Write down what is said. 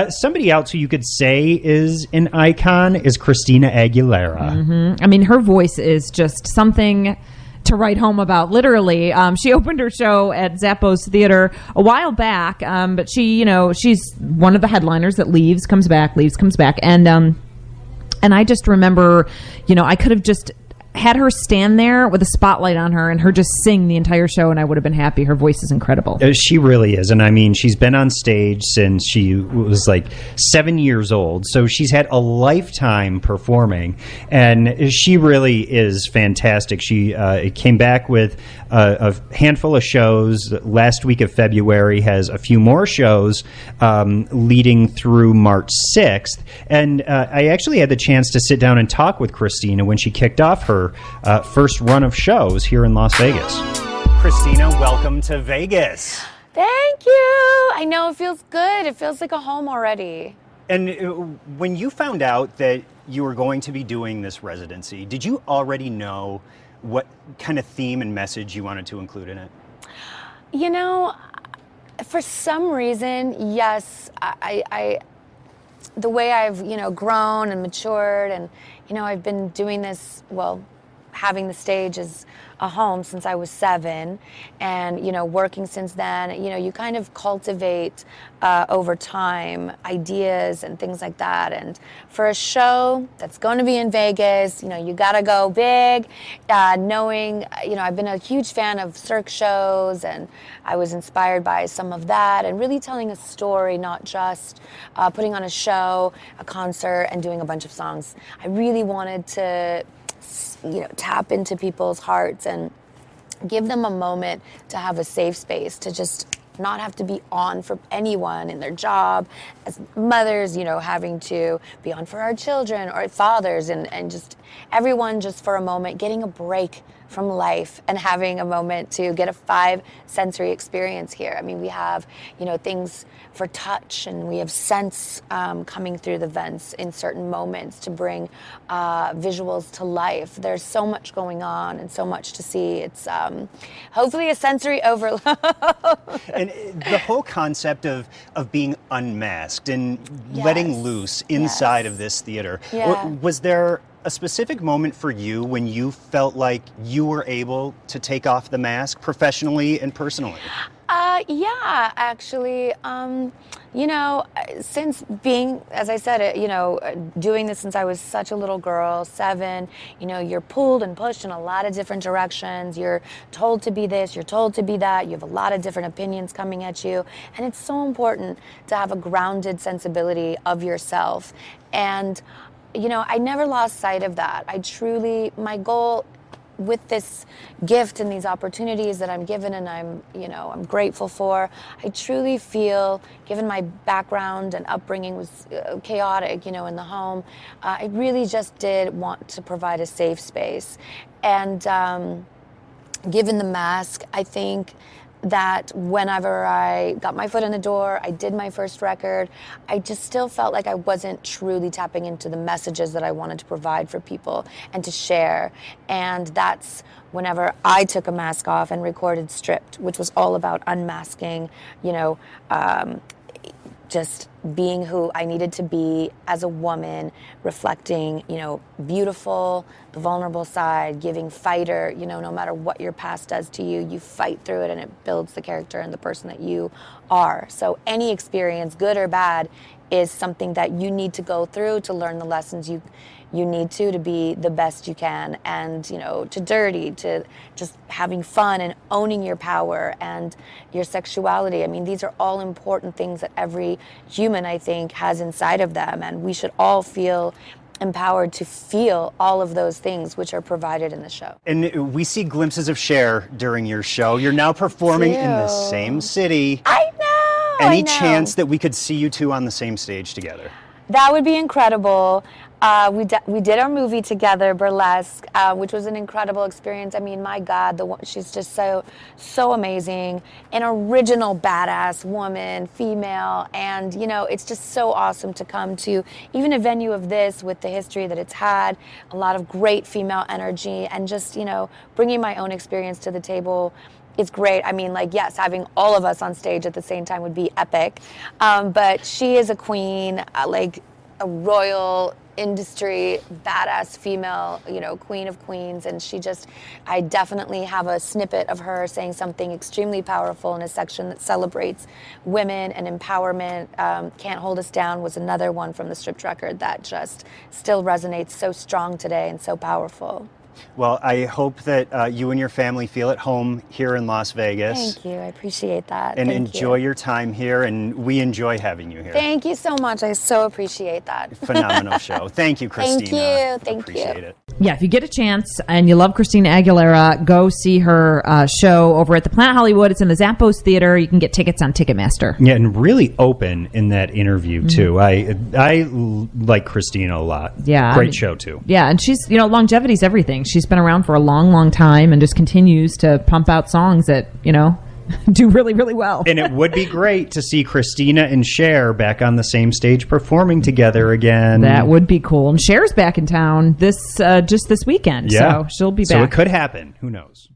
Somebody else who you could say is an icon is Christina Aguilera. Mm-hmm. I mean, her voice is just something to write home about, literally. She opened her show at Zappos Theater a while back, but she's one of the headliners that leaves, comes back. And I just remember, I could have just had her stand there with a spotlight on her and her just sing the entire show, and I would have been happy. Her voice is incredible. She really is. And I mean, she's been on stage since she was like 7 years old. So she's had a lifetime performing, and she really is fantastic. She came back with a handful of shows last week of February, has a few more shows leading through March 6th. And I actually had the chance to sit down and talk with Christina when she kicked off her first run of shows here in Las Vegas. Christina, welcome to Vegas. Thank you. I know, it feels good. It feels like a home already. And when you found out that you were going to be doing this residency, did you already know what kind of theme and message you wanted to include in it? For some reason, yes, I the way I've, grown and matured, and, I've been doing this, having the stage as a home since I was 7, and, working since then, you kind of cultivate over time ideas and things like that. And for a show that's going to be in Vegas, you got to go big, knowing, I've been a huge fan of Cirque shows, and I was inspired by some of that, and really telling a story, not just putting on a show, a concert, and doing a bunch of songs. I really wanted to tap into people's hearts and give them a moment to have a safe space, to just not have to be on for anyone in their job, as mothers, having to be on for our children, or fathers, and just everyone just for a moment getting a break from life and having a moment to get a 5-sensory experience here. I mean, we have, things for touch, and we have scents coming through the vents in certain moments to bring visuals to life. There's so much going on and so much to see. It's hopefully a sensory overload. And the whole concept of being unmasked and letting loose inside of this theater. Yeah. Was there a specific moment for you when you felt like you were able to take off the mask professionally and personally? Yeah, actually, since being, as I said, doing this since I was such a little girl, 7, you're pulled and pushed in a lot of different directions. You're told to be this, you're told to be that. You have a lot of different opinions coming at you. And it's so important to have a grounded sensibility of yourself. And I never lost sight of that. My goal with this gift and these opportunities that I'm given and I'm grateful for, I truly feel, given my background and upbringing was chaotic, in the home, I really just did want to provide a safe space. And given the mask, I think that whenever I got my foot in the door, I did my first record, I just still felt like I wasn't truly tapping into the messages that I wanted to provide for people and to share. And that's whenever I took a mask off and recorded Stripped, which was all about unmasking, just being who I needed to be as a woman, reflecting, beautiful, the vulnerable side, giving fighter, no matter what your past does to you, you fight through it and it builds the character and the person that you are. So any experience, good or bad, is something that you need to go through to learn the lessons you need to be the best you can, and to dirty, to just having fun and owning your power and your sexuality. I mean, these are all important things that every human, I think, has inside of them, and we should all feel empowered to feel all of those things which are provided in the show. And we see glimpses of Cher during your show. You're now performing in the same city. I know. Any chance that we could see you two on the same stage together? That would be incredible. We did our movie together, Burlesque, which was an incredible experience. I mean, my God, she's just so amazing. An original badass woman, female, and it's just so awesome to come to even a venue of this with the history that it's had, a lot of great female energy, and just bringing my own experience to the table. it's great. I mean, like, yes, having all of us on stage at the same time would be epic. But she is a queen, like a royal industry badass female, queen of queens. And I definitely have a snippet of her saying something extremely powerful in a section that celebrates women and empowerment. Can't Hold Us Down was another one from the Stripped record that just still resonates so strong today and so powerful. Well, I hope that you and your family feel at home here in Las Vegas. Thank you. I appreciate that. And Thank enjoy you. your time here, and we enjoy having you here. Thank you so much. I so appreciate that. Phenomenal show. Thank you, Christina. Thank you. Thank appreciate you. it. Yeah, if you get a chance and you love Christina Aguilera, go see her show over at the Planet Hollywood. It's in the Zappos Theater. You can get tickets on Ticketmaster. Yeah, and really open in that interview too. I like Christina a lot. Yeah, great show too. Yeah, and she's longevity's everything. She's been around for a long, long time and just continues to pump out songs that do really, really well. And it would be great to see Christina and Cher back on the same stage performing together again. That would be cool. And Cher's back in town just this weekend, Yeah. so she'll be back. So it could happen. Who knows?